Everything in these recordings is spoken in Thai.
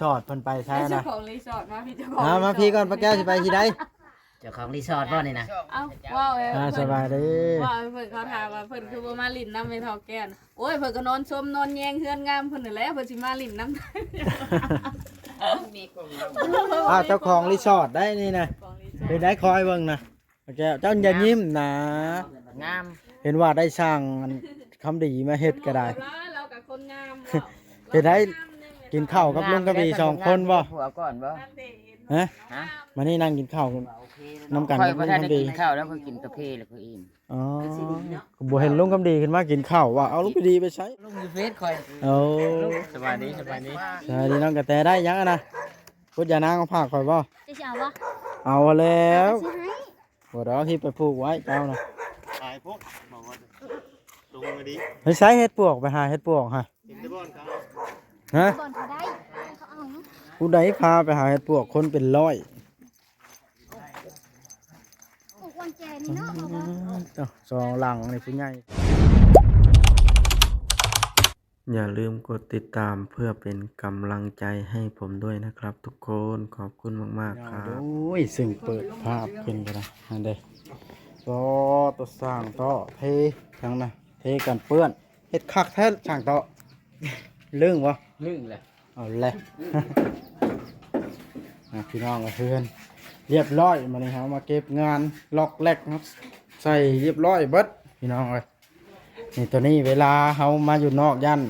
ชอดเพิ่นไปใช่ เจ้า นะ ของรีสอร์ทมาพี่เจ้าของ มาพี่ก่อนป้าแก้วสิไปที่ใด เจ้าของรีสอร์ทบ่นี่นะ เอ้าว้าว สบายดี ว่าเพิ่นเขาถามว่าเพิ่นคือบ่มาลิ้นน้ำไม่เท่าแก่นโอ้ยเพิ่นก็นอนชมนอนแยงเฮือนงามเพิ่นนั่นแหละเพิ่นสิมาลิ้นน้ำ เจ้าของรีสอร์ทได้นี่นะเป็นได้คอยเบิ่งนะป้าแก้วเจ้าอย่ายิ้มนะ งาม เห็นว่าได้สร้างคำดีมาเฮ็ดก็ได้ เรากับคนงาม เป็นได้กินข้าวกับลุงกระบี่2คนบ่ ผัวก่อนบ่ ฮะ ฮะ มานี่นั่งกินข้าวน้ำกัน ค่อย กับ บ่ ลุง ทันได้ กำดี กินข้าวแล้วก็กินกาแฟแล้วก็อิ่ม อ๋อบ่เห็นลุงกำดีขึ้นมากินข้าวว่าเอาลุงกำดีไปใช้ ลุงอยู่เฟซค่อย โอ้ สบายดีสบายดี ใช่ดีน้องกระแตได้ยังอะนะพุทธยานางเอาผ้าข่อยบ่ จะเอาวะ เอาแล้ว ซื้อให้ บ่ดอกที่ไปผูกไว้เจ้านะ ตายพวกบอกว่าลงมาดิ ไปใช้เฮ็ดปวกไปหาเฮ็ดปวกฮะ เห็นได้บ้านเขา ฮะ บอนเขาได้เขาเอา ผู้ใดพาไปหาเฮ็ดปวกคนเป็นร้อย ปลูกวันแจนี่เนาะบอกว่า สองหลังนี่ผู้ใหญ่อย่าลืมกดติดตามเพื่อเป็นกำลังใจให้ผมด้วยนะครับ ทุกคนขอบคุณมากๆครับโอ้ยซึ่งเปิดภาพขึ้นกันนะอันเด้ต่อตัวสร้างต่อเททั้งนะเทกันเปื้อนเฮ็ดคักแท้ช่างต่อลึ่งวะ ลึงแหละ เอาเลย พี่น้องกับเพื่อนเรียบร้อยมาเลยครับมาเก็บงานล็อกแรกครับใส่เรียบร้อยเบิดพี่น้องเลยนี่ตัวนี้เวลาเขามาอยู่นอกย่าน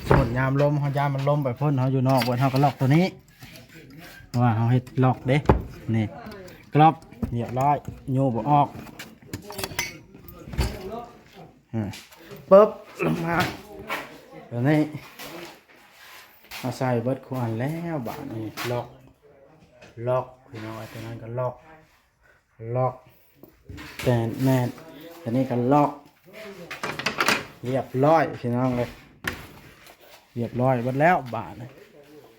ส่วนยามลมเขายามมันลมไปพ่นเขาอยู่นอกบนเขาก็ล็อกตัวนี้ว่าเขาเฮ็ดล็อกเด้นี่กรอบเรียบร้อยโยบออกปึ๊บลงมาตัวนี้มาใส่เบิดขวานแล้วบาทนี่ล็อกพี่น้องตัวนั้นก็ล็อกแต่แม่ตัวนี้ก็ล็อกเรียบร้อยพี่น้องเลยเรียบร้อยเบิดแล้วบาทนี่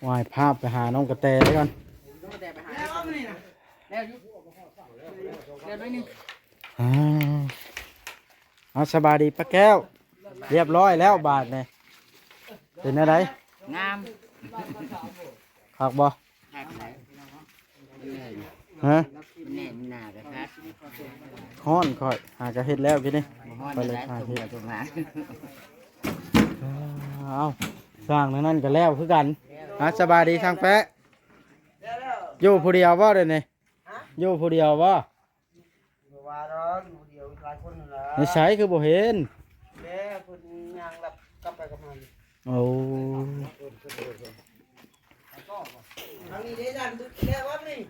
วายภาพไปหาน้องกระแตแล้วกันเอาสบายดีป้าแก้วเรียบร้อยแล้วบาทนี่เป็นอะไร งาม คักบ่ คักไหน ฮะ แน่นหน้ากับคัก ฮ้อนค่อยหากระเฮ็ดแล้วกินนี่ บ่ฮ้อนได้ถูกถูกหา เอาสร้างนั่นก็แล้วคือกันสบายดีทางแปะอยู่ผู้เดียวบ่เดี๋ยวนี้อยู่ผู้เดียวบ่ ว่าร้อนเดียวหลายคนละ ในใช้คือบ่เห็น แม่คุณยางหลับกลับไปกับมัน โอ้ ทางนี้ได้ดันดึกแล้ววะนี่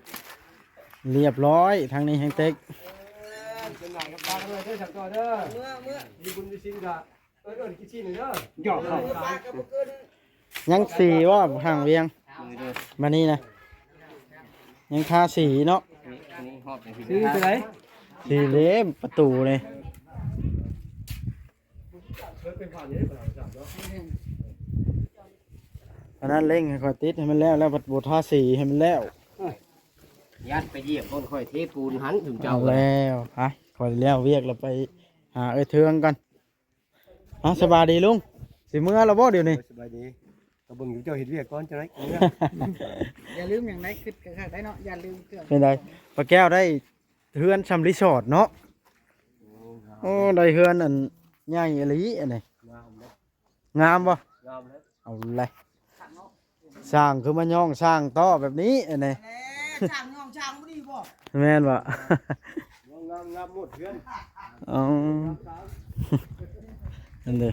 เรียบร้อยทางนี้แฮงเต็ก เป็นไงกับตาเลยเด้อสักต่อเด้อเมื่อมีบุญมีสิ่งกะกินชิ้นเด้อหยอกเข้าปากกับเกิน ยังสีว่าห่างเวียงมานี่นะยังทาสีเนาะ ซื้อไปไหน สีเล็บประตูเลยอันนั้นเร่งให้ค่อยติดให้มันแล้วบัดบทาสีให้มันแล้ว ยัดไปเหยียบคนค่อยเทปูนหันถึงเจ้า เอาแล้วฮะคอยแล้วเวียกเราไปหาเทืองกันสบายดีลุงสิเมื่อเราบ่เดี๋ยวนี้ สบายดีกระเบื้องอยู่เจ้าเห็ดเวียกก่อนจะไหน อย่าลืมอย่างไรคิดกันได้เนาะอย่าลืมเครื่อง เป็นไรปลาแก้วได้เฮือนชำรีสอร์ทเนาะโอ้ได้เฮือนอันใหญ่อหลีอันนี้งามบ่เอาเลยสร้างคือมันย่องสร้างต่อแบบนี้อันนี้ ช่างงช่างบ่ดีบ่ แม่นบ่ งามหมดเพื่อน อ๋อนั่นเลย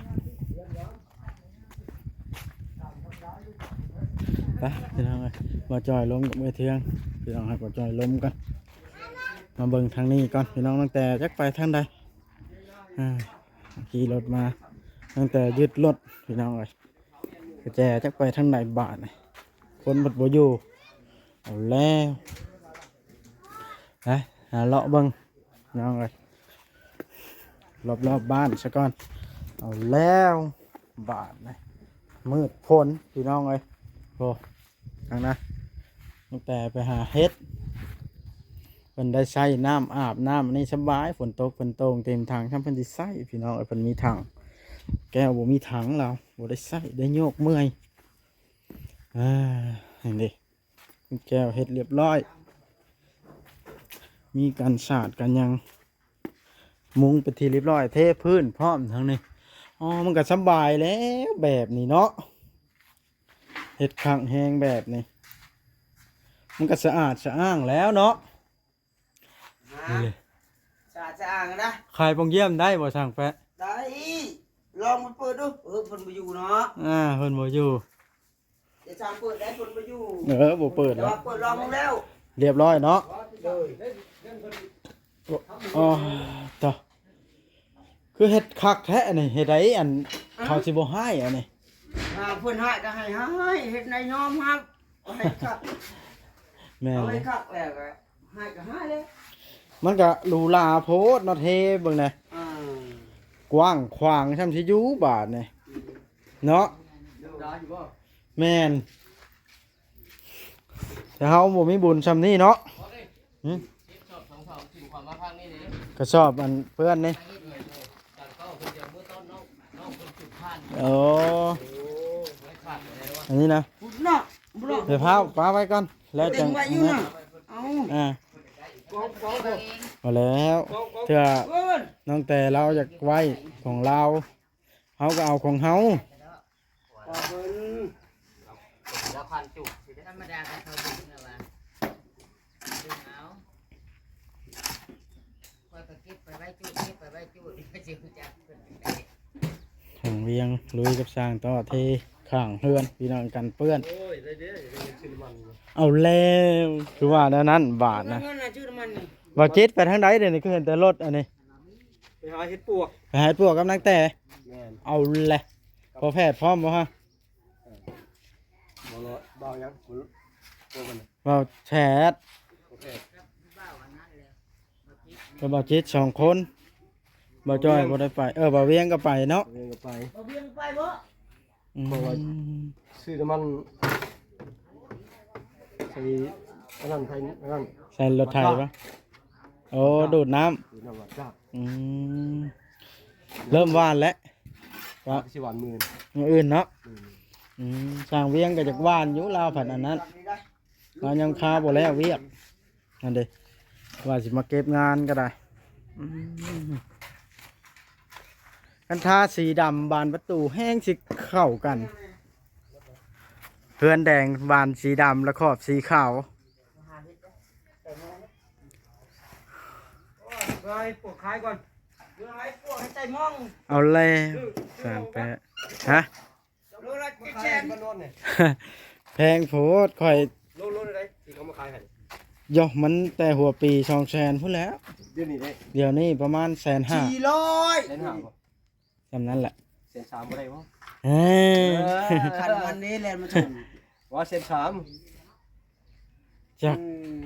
ไปพี่น้องเลยมาจอยล้มกับมือเทืองพี่น้องให้มาจอยล้มกันมาเบิ่งทางนี้ก่อนพี่น้องตั้งแต่จักไปทางใดขี่รถมาตั้งแต่ยึดรถพี่น้องเลยกระแจจักไปทางไหนบาทเลยคนบัดบ่อยู่เอาแล้วหาเลาะเบิ่งพี่น้องเลยรอบบ้านซะก่อนเอาแล้วบาทเลยมืดพ้นพี่น้องเลยโอ้ทางนะตั้งแต่ไปหาเฮ็ดเพิ่นได้ใช้น้ำอาบน้ำนี่สบายฝนตกฝนตกเต็มทางช่างเพิ่นสิใช้พี่น้องเพิ่นมีถังแก้วบ่มีถังเราบ่ได้ใช้ได้โยกเมื่อย เห็นดิแก้วเฮ็ดเรียบร้อย มีการสาดกันยังมุงไปทีเรียบร้อยเทพื้นพร้อมทั้งนี้อ๋อมันก็สบายแล้วแบบนี้เนาะเฮ็ดขังแหงแบบนี้มันก็สะอาดสะอ้างแล้วเนาะนี่เลย สะอาดสะอ้างนะ ใครปองเยี่ยมได้บ่สั่งแปะ ได้ลองมาเปิดดูเพิ่นบ่อยู่เนาะ เพิ่นบ่อยู่ เดี๋ยวสั่งเปิดได้เพิ่นบ่อยู่ บ่เปิด แต่ แล้ว ว่าเปิดลองแล้ว เรียบร้อยเนาะอ๋อต่อคือเฮ็ดคักแท้นี่เฮ็ดไดอันเขาสิบ่ให้อันนี้ เพิ่นให้ก็ให้เฮ็ดในยอมครับให้คัก แม่น เอา เล ให้ ย คักแล้วก็ให้ก็ให้เลย มันก็หรูหราโพดเนาะเทเบิ่งแหน่ กว้างขวางช่ำสิอยู่บาทนี่เนาะ ได้อยู่บ่ แม่นแต่เฮาบ่มีบุญช่ำนี้เนาะก็ชอบอันเพื่อนนี่โอ้อันนี้นะ เนาะบ่ เดี๋ยวพาป้าไว้ก่อนแล้ว เต็ จั ม ง ไว้อยู่น่ะเอา เอาแล้วเถื่อ เพิ่น น้องแต่เราอยากไว้ของเราเฮาก็เอาของเฮา ก็เพิ่น แล้วพันจุก ธรรมดาก็เขาดึงแล้วว่าดึงเอาคอยก็เก็บไปไว้จุดเก็บไปไว้จุดก็สิรู้จักเพิ่นได้ ของเวียงลุยกับสร้างต่อเทข้างเฮือนพี่น้องกันเปื้อน โอ้ยได้เด้อชื่อมัน เอาแล้วคือว่าแนวนั้นบาทนะ เงินน่ะชื่อมันนี่ ว่าจิตไปทางใดเดี๋ยวนี้คือเห็นแต่รถอันนี้ ไปหาเฮ็ดปวก ไปหาพวกกำลังแต่ แม่น เอาแหละพอแพทย์พร้อมบ่ฮะ บ่รอบ่าวยังบ่โตกัน ว่าแชท โอเค ก็บ่จิตสองคนบ่จอยบ่ได้ไปบ่เวียงก็ไปเนาะ เรียนกันไป เอาเบี้ยงไปบ่ อืม ซื้อน้ำมันใส่อันนั้นไทยอันนั้น ใส่รถไถปะโอ้ดูดน้ำ ดูน้ำมันจ้า อืมเริ่มหว่านแล้วก็ สิหวานมือ อย่างอื่นเนาะสร้างเวียงก็จากหว่านอยู่ลาวผัดอันนั้นเรายังคาบ่แล้วเวียกนั่นเด้ว่าสิมาเก็บงานก็ได้กันทาสีดำบานประตูแห้งสิเข้ากันเพื่อนแดงบานสีดำและขอบสีขาว ไปปวกคายก่อน เดี๋ยวให้พวกให้ใจมอง เอาเลยสามแปะฮะ โลละ ปวก แส คาย น บ้านโน้นเนี่ย แพงโพดค่อย โลได้ที่เขามาขายให้ ย่อมันแต่หัวปี200,000พุ่นแล้ว เดี๋ยวนี้ได้ เดี๋ยวนี้ประมาณ150,000 400 เส้นหาบ่ จำนั้นแหละ เส้น3บ่ได้บ่ เอ้ย คันวันนี้แลนมาชน ว่าเส้น3 จัก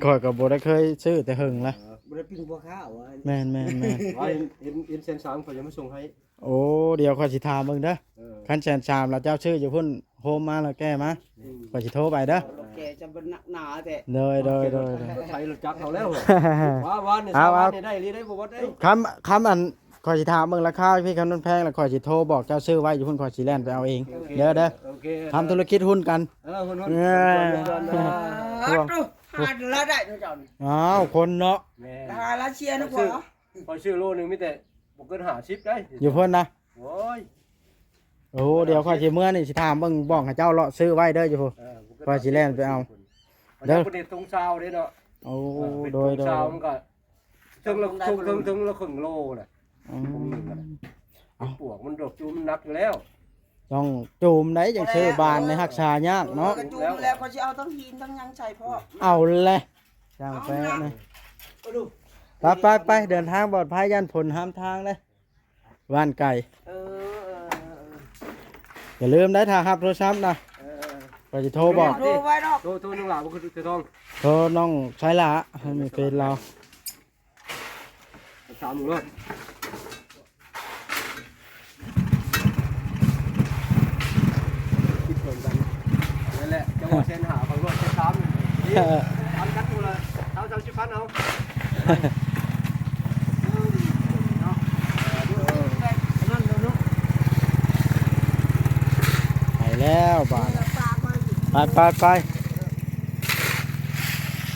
ข่อยก็บ่ได้เคยซื้อแต่หึงละ บ่ได้ปิ้งบัวข้าวอ่ะ แม่น ว่าเห็นเส้น3เขาจะมาส่งให้ โอ้เดี๋ยวข่อยสิถามเบิ่งเด้อ คันแสนชามแล้วเจ้าชื่ออยู่พุ่นโฮมมาแล้วแก้มาข่อยสิโทรไปเด้อ แกจะเป็นหนาแต่ โดย ใช้รถจักรเขาแล้วว่าเนี่ย เอา ได้รีได้บ่ได้ คำอันข่อยสิถามเบิ่งราคาพี่คำนั้นแพงแล้วข่อยสิโทรบอกเจ้าชื่อไว้อยู่พุ่นข่อยสิแล่นไปเอาเองเด้อ โอเค ทำธุรกิจหุ้นกัน คน ฮัดดูฮัดละได้ทุกเจ้านี่ อ้าวคนเนาะ แม่ ราคาละเชียร์นะกว่า พอชื่อโลนึงมีแต่บ่เกิน50ได้ อยู่พุ่นนะ โอ้ย โอ้เดี๋ยวข่อยสิเมื่อนี่สิถามเบิ่งบอกให้เจ้าเลาะซื้อไว้เด้ออยู่พุ่น พอสิแล่นไปเอา เด้อประเด็นตรงเช้าเด้เนาะ โอ้โดย เช้ามันก็ถึงละถึงละครึ่งโลน่ะ อืม ปวกมันดอกจูมันหนักอยู่แล้ว ต้องจูมได้อย่างชื่อบานในหักชายากเนาะ กระจุมแล้วเขาสิเอาทั้งหินทั้งยังใส่พ่อ เอาเลยจ้างแป๊ะนี่ ดู ไปเดินทางปลอดภัยยันผลห้ามทางเลยว่านไก่อย่าลืมได้ถ้าครับโทรศัพท์นะก็จะโทรบอก ดูไว้ดอก โตนึงหล่ะบ่คือจะต้อง โทรน้องใช้ละให้มีเฟซเรา 3มื้อรถคิดเหมือนกันนั่นแหละจังหวะเส้นหาฝั่งรถเส้น3นี่ทำกันตัวละ30พันเอา ไปแล้วบาน ปากมัน ไป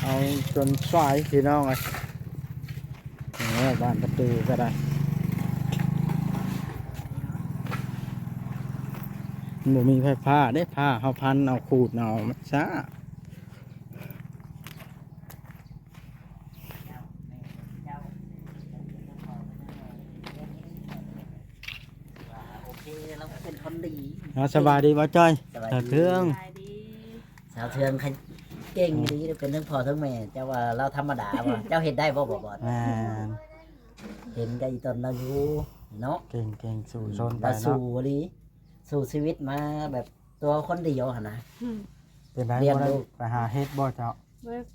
เอาจนสายพี่น้องไอ้เนี่ยบ้านประตูก็ได้มันบ่มีไฟฟ้าได้ผ้าเฮาพันเอาขูดเอามันช้า โอเคเราเป็นคนดี สบายดีบ่จ้อย สบายดี ตะเครื่อง ขายดี สาวเทืองเก่งดีเป็นทั้งพ่อทั้งแม่เจ้าว่าเราธรรมดาบ่เจ้าเห็นได้บ่บ่ แม่น เห็นได้ตอนเราอยู่เนาะ เก่งสู่โซนไป เรา เนาะ สู่ดีสู่ชีวิตมาแบบตัวคนเดียวหั่นนะ เป็นไร เรียน บ่ได้ ลูก ไปหาเฮ็ดบ่เจ้า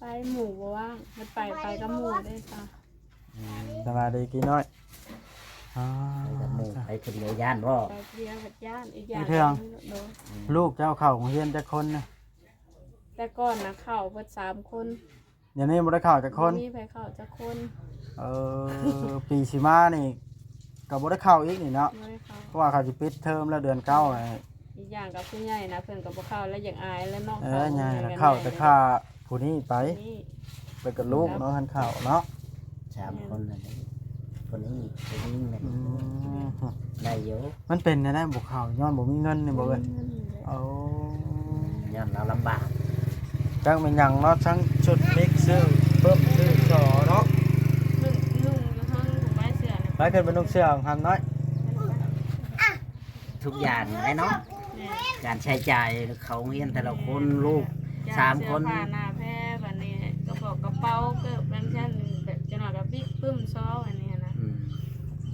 ไปหมู่บ่ว่างมันไปกับหมู่ได้จ้ะ สบายดีกี่น้อยอ๋อ ไปกับหมู่ไปคนเดียวย่านบ่ ไปเรียนกับย่านอีกอย่าง อีเทือง โดน ลูกเจ้าเข้าโรงเรียนจักคนนะ แต่ก่อนนะเข้าเบิด3 คน เดี๋ยวนี้บ่ได้เข้าจักคน มีไปเข้าจักคน ปีสิมานี่ก็บ่ได้เข้าอีกนี่เนาะ ไม่ได้เข้า เพราะว่าเขาสิปิดเทอมแล้วเดือนเก้าไอ้ อีกอย่างกับผู้ใหญ่นะเพิ่นก็บ่เข้าแล้วอย่างอายแล้วน้อง ใหญ่น่ะเข้าแต่ค่าผู้นี้ไป นี่ ไปกับลูกเนาะหันเข้าเนาะ 3 คนนั่นเองคนนี้คนนี้แม่น อืม ได้อยู่ มันเป็นแน่ๆบ่เข้าย้อนบ่มีเงินนี่บ่เอ้ยเอา ย้อนเราลำบาก จังเป็นหยังเนาะทั้งชุดมิกซื้อเพิ่มซื้อจอเนาะ ลุงอยู่ห้องไม้เสือนะ ไปขึ้นไปนุ่งเสื้อของหันน้อย ทุกอย่างไอ้เนาะการใช้จ่ายเขาเรียนแต่ละคนลูก 3 คน เสื้อผ้าหน้าแพร่บัดนี้กระเป๋าเกิบนั่นซั่นแบบจังหวะกับบิ๊กปึ้มซออันนี้นะ อืม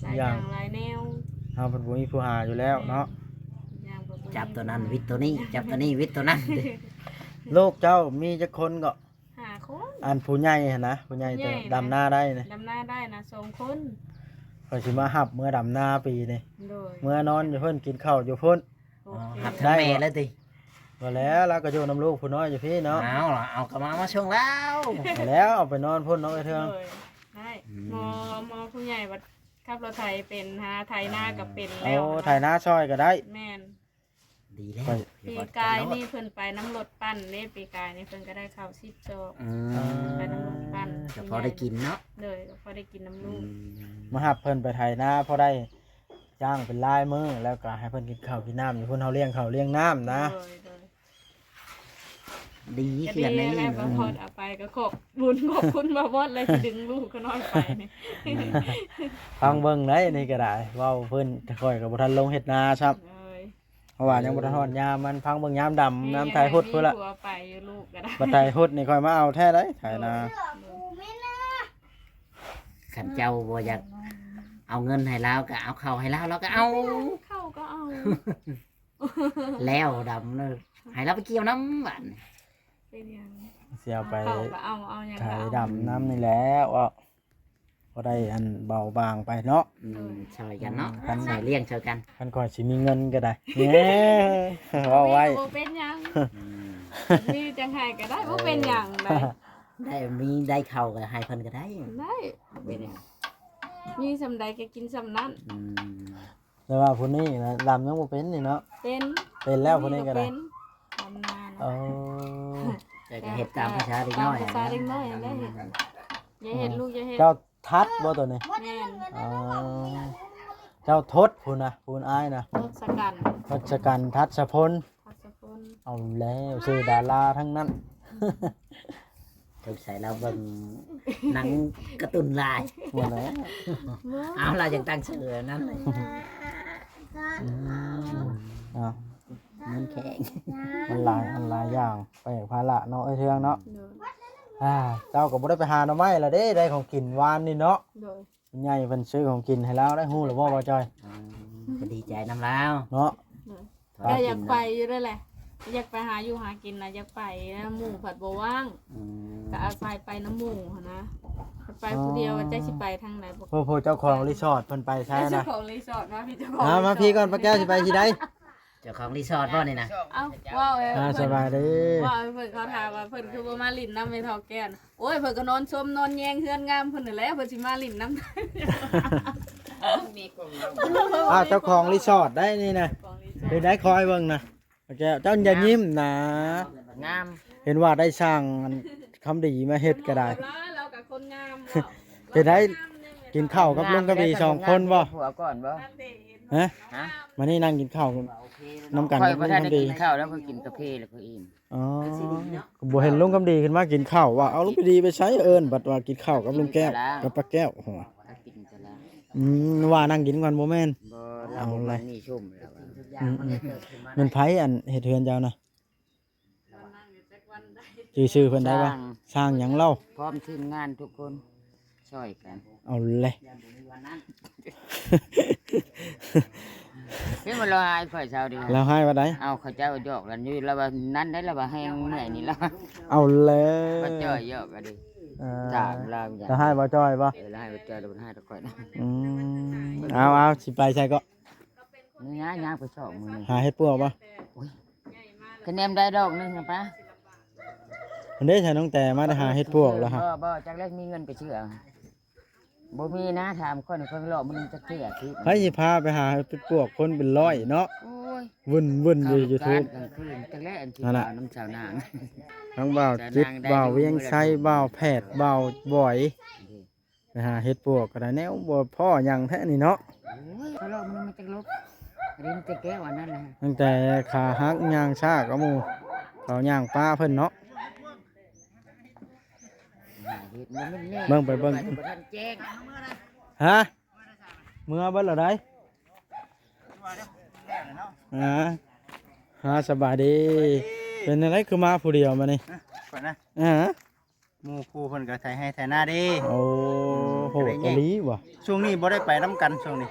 หลายอย่างหลายแนว เฮาเพิ่นบ่มีผู้หาอยู่แล้วเนาะ อย่างบ่ จับตัวนั้นวิทย์ตัวนี้ จับตัวนี้วิทย์ตัวนั้น ลูกเจ้ามีจักคนก็ 5 คน อันผู้ใหญ่หั่นนะผู้ใหญ่จะดำนาได้นะ ดำหน้าได้นะ2 คน ข่อยสิมาหับเมื่อดำนาปีนี่ โดย เมื่อนอนอยู่เพิ่นกินข้าวอยู่พุ่น โอ อ๋อ เค หับทั้งแม่แล้วติ มาแล้วเราก็อยู่น้ำลูกผู้น้อยอยู่พี่เนาะ เอาล่ะเอากระมาชงแล้ว มาแล้วเอาไปนอนพุ่นเนาะไอ้เทือง โดยได้มอผู้ใหญ่วัดขับรถไถเป็นหาไถหน้ากับเป็น เอา แล้ว ถ่ายหน้าซอยก็ได้ แม่น ดีแล้ว ปีกายนี่เพิ่นไปน้ำรถปั้นนี่ปีกายนี่เพิ่นก็ได้ข้าว10 จอก อืม ไปน้ำรถปั้น ก็พอได้กินเนาะ เลยก็พอได้กินน้ำลูก มาหับเพิ่นไปถ่ายหน้าพอได้จ้างเป็นลายมือแล้วก็ให้เพิ่นกินข้าวกินน้ำอยู่พุ่นเฮาเลี้ยงข้าวเลี้ยงน้ำนะ เลย ดี ก็ เขี ดี ยนใน แล้ นี่ วก็พอเอาไปก็ขอบบุญขอบคุณมาบดเลยที่ดึงลูกก็นอนไปนี่ ฟังเบิ่งได้นี่ก็ได้เว้าเพิ่นแต่ค่อยก็บ่ทันลงเฮ็ดนาครับ เลย เพราะว่ายังบ่ทันฮอดยามมันฟังเบิ่งยามดำน้ำไทยฮุดพุ่นละ มีผัวไปอยู่ลูกก็ได้ บัดไทยฮุดนี่ค่อยมาเอาแท้ได้ถ่ายนา ขันเจ้าบ่อยากเอาเงินให้เราก็เอาเข้าให้เราเราก็เอา เข้าก็เอา แล้วดำเนอะให้เราไปเกี่ยวน้ำบ้าน เป็นอย่าง เสียไป เข้าก็เอาอย่าง ถ่าย ก็ ดำน้ำนี่แหล้วก็ได้อันเบาบางไปเนาะ ช่วยกันเนาะกันใส่เลี้ยงช่วยกัน คันก่อนสิมีเงินก็ได้เนี่ยเอาไว้ บ่เป็นหยัง อืม นี่จังไห้ก็ได้บ่เป็นหยังได้ ได้มีได้เข้าก็ให้เพิ่นก็ได้ ได้บ่เป็นหยังมีสำใดก็กินสำนั้น อืม แต่ว่าผู้นี้นะดำยังบ่เป็นนี่เนาะ เป็น เป็นแล้วผู้นี้ก็ได้ เป็นทำนาน เออ แต่ก็เฮ็ดตามภาษาเด็กน้อย ตามภาษาเด็กน้อยได้เฮ็ดอย่าเฮ็ดลูกอย่าเฮ็ด เจ้าทัดบ่ตัวนี้ แม่น อ๋อเจ้าทศผู้นะผู้อ้ายนะ รถสกัน ทศกัณฐ์ทัศพล ทัศพล เอาแล้วชื่อดาราทั้งนั้น ถูกใส่เราเบิ่งหนังการ์ตูนลาย หมดแล้ว เอาเราจังตั้งชื่อนั้นเลย อ่ะ เงินแข็ง มันหลายอย่างไปภาระเนาะไอ้เทืองเนาะ โดย เจ้าก็บ่ได้ไปหาหน่อไม้ละเด้ได้ของกินหวานนี่เนาะ โดย ใหญ่เพิ่นซื้อของกินให้แล้วได้ฮู้หรือบ่บ่จอย ก็ดีใจน้ำแล้ว เนาะ ก็อยากไปอยู่ด้วยแหละอยากไปหาอยู่หากินนะอยากไปนะหมู่ผัดบ่ว่างก็อาศัยไปน้ำหมู่หั้นนะไปผู้เดียวว่าจะสิไปทางไหนบ่ ผู้เจ้าของรีสอร์ทเพิ่นไปใช่ เจ้า นะ ของรีสอร์ทมาพี่เจ้าของ มาพี่ก่อนป้าแก้วสิไปสิได้ เจ้าของรีสอร์ทบ่นี่นะ เอ้าว้าวเอ้ย สบายดี ว้าวเพิ่นเขาถามว่าเพิ่นคือบ่มาลิ้นน้ำไม่เท่าแก่นโอ้ยเพิ่นก็นอนชมนอนแยงเฮือนงามเพิ่นนั่นแหละเพิ่นสิมาลิ้นน้ำ เจ้าของรีสอร์ทได้นี่นะ ของรีสอร์ท เป็นได้คอยเบิ่งนะ ป้าแก้วเจ้าอย่ายิ้มนะ งาม เห็นว่าได้สร้างอันคำดีมาเฮ็ดก็ได้ เรากับคนงาม เฮ็ดให้กินข้าวกับลุงกระบี่2คนบ่ ผัวก่อนบ่ ฮะ ฮะ มานี่นั่งกินข้าวน้ำกัน ค่อย กับ บ่ ลุง ทันได้ คำดี กินข้าวแล้วก็กินกาแฟแล้วก็อิ่ม อ๋อบ่เห็นลุงคำดีขึ้นมากินข้าวว่าเอาลุงคำดีไปใช้เอิ้นบัดว่ากินข้าวกับลุงแก้วกับป้าแก้วโอ้โห ถ้ากินจะละ ว่านั่งกินก่อนบ่แม่น บ่เราบ่มันนี่ชุ่มแล้วอะ มันไผอันเฮ็ดเฮือนเจ้านะชื่อเพิ่นได้บ่สร้างหยังเล่า พร้อมทีมงานทุกคนช่วยกัน เอาเลย เพิ่นมาลอยข่อยเช้าดี แล้วให้ว่าได้ เอาเขาเจ้าหยอกกันอยู่แล้วว่านั้นได้แล้วว่าแห้งเมื่อยนี่แล้ว เอาเลย บ่จ้อยหยอกกันดิ ถา ถาม มเราอย่าง จะให้บ่จ้อยบ่ แล้วให้บ่จ้อยแล้วบ่ให้ตะข่อยนะ เอาสิไปใช่ก็ นี่ย่างไปชอบมื้อนี้ หาเฮ็ดปวกบ่ คะแนนได้ดอกนึงนะป้า มันได้ใช้น้องแต่มาหาเฮ็ดปวกแล้วฮะ บ่จากแรกมีเงินไปเชื่อบ่มีนะถามคนคนรอบมันจะเชื่อที่ ใครสิพาไปหาเฮ็ดปวกคนเป็นร้อยเนาะ โอ้ย วุ่นอยู่ YouTube กลางคืนจากแรกอันที่ นั่นน่ะ น้ำสาวนาง ทั้งบ่าวจิตบ่าวเวียงไสบ่าวแพทย์บ่าวบ่อยไปหาเฮ็ดปวกก็ได้แนวบ่พ่อหยังแท้นี่เนาะ โอ้ยเขารอบมันจะลบริมจะแก้วอันนั้นแหละ ตั้งแต่ขาหักย่างชากกับหมู่เขาย่างป้าเพิ่นเนาะ เบิ่งไปเบิ่ง ท่านแจ้ง ฮะเมื่อเบิดแล้วได้สบายดีเป็นอะไรคือมาผู้เดียวมานี่ ก่อนนะ อ่า หมู่ครูเพิ่นก็ไทยให้ไทยหน้าเด้ โอ้โหกะลีว่ะ ช่วงนี้บ่ได้ไปนํกันช่วงนี้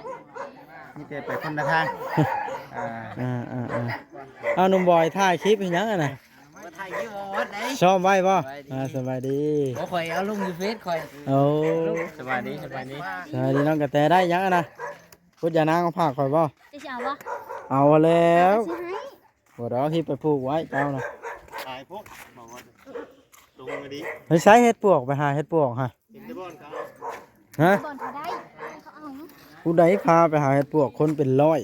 มีแต่ไปคนละทางอ่า เอาหนุ่มบอยถ่ายคลิปให้หยังอ่ะน่ะ มาถ่ายยี่ห้อไหน ชอบไว้บ่สบายดี โอ้ข่อยเอาลงอยู่เฟซข่อย โอ้ สบายดีสบายดี สบายดีน้องกระแตได้หยังอ่ะนะพุทธยานางเอาผ้าข่อยบ่ จะเอาวะ เอาแล้ว ซื้อให้ บ่ดอกที่ไปผูกไว้เจ้าน่ะ ตายพวกบอกว่าตรงมาดี ไปใช้เฮ็ดปวกไปหาเฮ็ดปวกฮะ เห็นได้บ่อนเขา ฮะ ก่อนเขาได้เขาเอา ผู้ใดพาไปหาเฮ็ดปวกคนเป็นร้อย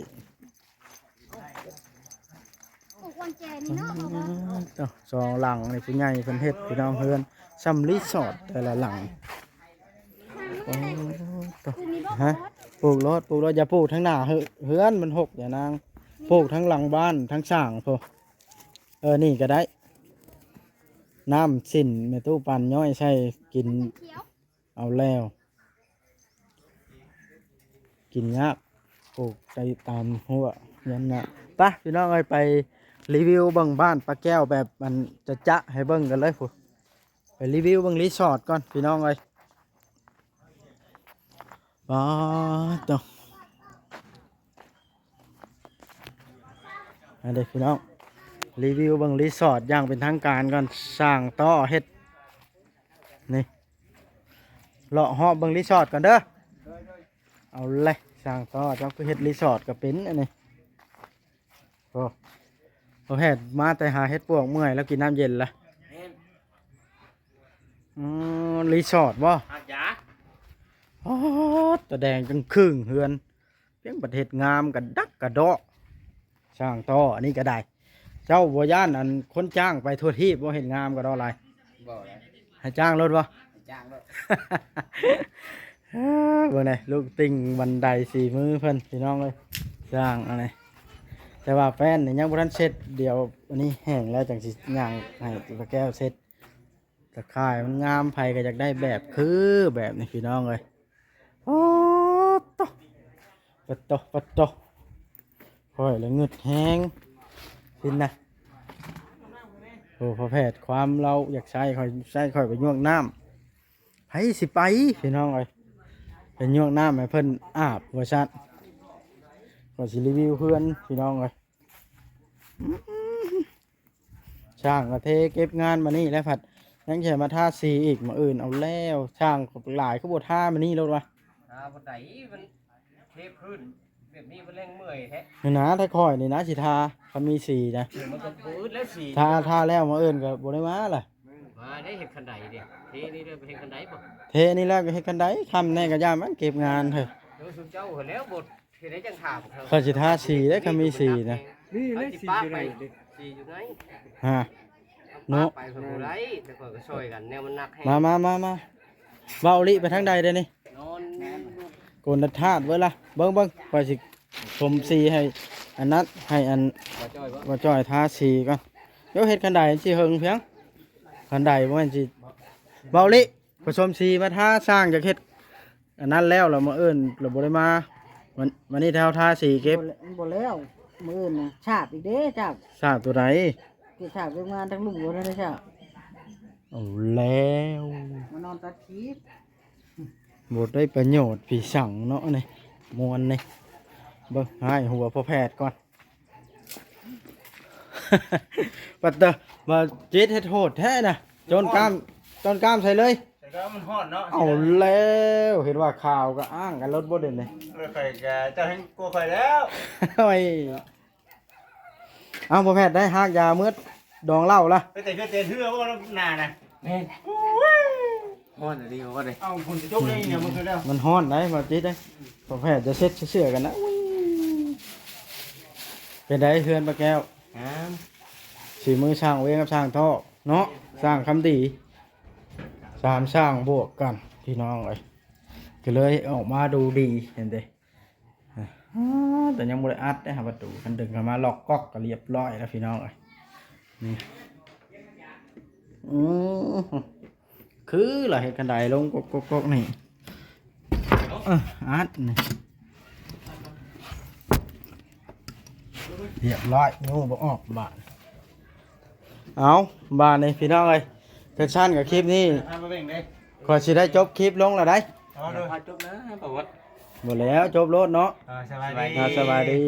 ผูกวันแจนี่เนาะบอกว่า สองหลังนี่ผู้ใหญ่เพิ่นเฮ็ดพี่น้องเฮือนซ้ำรีสอร์ทแต่ละหลังโอ้ต กูมีบอก ฮะปลูกรถอย่าปลูกทั้งหน้าเฮือนมันหกอย่านางปลูกทั้งหลังบ้านทั้งสร้างพอนี่ก็ได้ น้ำสิ้นแม่ตู้ปั่นย่อยใส่กิน เขียว เอาแล้วกินยากปลูกใจตามหัวยันนะไปะพี่น้องเอ้ยไปรีวิวเบิ่งบ้านป้าแก้วแบบมันจะให้เบิ่งกันเลยพุ่นไปรีวิวเบิ่งรีสอร์ทก่อนพี่น้องเอ้ยต่ออันเด็กพี่น้องรีวิวเบิ่งรีสอร์ทอย่างเป็นทางการก่อนสร้างต่อเฮ็ดนี่เลาะหอบเบิ่งรีสอร์ทก่อนเด้อเอาเลยสร้างต่อเจ้าก็เฮ็ดรีสอร์ทก็เป็นอันนี้โอ้เฮ็ดมาแต่หาเฮ็ดปวกเมื่อยแล้วกินน้ำเย็นละรีสอร์ทบ่ หักยา อ๋อตะแดงจังครึ่งเฮือนเพียงประเทศงามกันดักกระเดาะสร้างต่ออันนี้ก็ได้ เจ้าบัวย่านอันคนจ้างไปทั่วที่บ่เห็นงามกระเดาะอะไร บ่เลย ให้จ้างรถบ่ จ้างเลย เบิ่งนี่ลูกติ่งบันไดสี่มือเพิ่นพี่น้องเลยสร้างอันนี้แต่ว่าแฟนนี่ยังบ่ทันเสร็จเดี๋ยวอันนี้แห้งแล้วจังสิย่างให้ป้าแก้วเสร็จตะข่ายมันงามไผก็อยากได้แบบคือแบบนี้พี่น้องเลยโอ้โตปัดโตค่อยแล้วเงึดแห้งสินะโอ้พอแพทย์ความเราอยากใช้ค่อยไปยวกน้ำไผสิไปพี่น้องเลยเป็นยวกน้ำให้เพิ่นอาบว่าซั่นก็สิรีวิวเพื่อนพี่น้องเลยช่างก็เทเก็บงานมานี่แล้วผัดยังแค่มาท่าสีอีกมาอื่นเอาแล้วช่างหลายเขาบท่ามานี่แล้ววะ บ่ได้มันเทพื้นแบบนี้มันแรงเมื่อยแท้ นี่นะถ้าคอยนี่นะสิทาเขามีสีนะ มันก็พื้นแล้วสิ ทาแล้วมาอื่นก็บ่ได้มาล่ะ มาได้เห็ดคันใดเด้เทนี่เด้อไปเห็ดคันใดบ่ เทนี่แล้วก็เฮ็ดกันได้ทำแน่ก็ย่ามันเก็บงานเถอะ เดี๋ยวสุเจ้าเห็นแล้วบทเฮ็ดได้จังถาม เขาสิทาสีได้เขามีสีนะ นี่เลข4อยู่ไหน สีอยู่ไหน ฮะ เนาะไปเพิ่นบ่ได้แต่ข่อยก็ช่วยกันแนวมันหนักแฮง มาเว้าลิไปทางใดเด้นี่ นอน โกนธาตุไว้ละเบิ่งไปสิชมสีให้อันนั้นให้อัน บ่จ้อยบ่ ว่าจ้อยทาสีก่อนเดี๋ยวเฮ็ดกันไดสิเฮิงเพียงกันไดบ่แม่นสิเว้าลิผสมสีมาทาสร้างจากเฮ็ดอันนั้นแล้วเรามาเอิ้นเราบ่ได้มาวันนี้แถวทาสีเก็บ บ่แล้วมื้ออื่นน่ะชาบอีกเด้ชาบ ทราบตัวใด ที่ชาบเรื่องงานทั้งลุงบ่ได้ชาบ เอาแล้ว มานอนตัดคลิป บ่ได้ประโยชน์พี่สั่งเนาะนี่มวนนี่เบิ่งให้หัวพ่อแพทย์ก่อน ปัตเตอร์มาจิตเฮ็ดโหดแท้น่ะโจนกล้ามใส่เลย แต่ก็มันฮ้อนเนาะ เอาแล้วเห็นว่าข่าวก็อ้างกันรถบ่เด่นเลย เลยข่อยก็เจ้าให้กลัวข่อยแล้ว โอ้ยเอาพ่อแพทย์ได้หากยามืดดองเหล้าละ ไปแต่ก็เตือนเฮือว่าหน้าน่ะ แม่นฮ้อนดีว่าได้ เอาคนจะจบได้เนี่ยมันคือแล้ว มันฮ้อนได้มาจิตได้พ่อแพทย์จะเซ็ตเสื้อกันนะอุ้ยเป็นไดเฮือนปลาแก้วสีมือช่างเวงกับช่างท่อเนาะสร้างคำดีสามสร้างบวกกันพี่น้องเอ้ยก็เลยออกมาดูดีเห็นเด้แต่ยังบ่ได้อัดได้หาประตูคันดึงเข้ามาล็อกก๊อกก็เรียบร้อยแล้วพี่น้องเอ้ยนี่คือล่ะเฮ็ดกันไดลงก๊กๆนี่อัดนี่เรียบร้อยงูบ่ออกบาดเอาบาดนี่พี่น้องเอ้ยกระชั้นกับคลิปนี้ ทำมาเบ่งได้ ขอสิได้จบคลิปลงแล้วได้ เอาดู พาจบนะประวัติ หมดแล้วจบรถเนาะ สบายดี สบายดี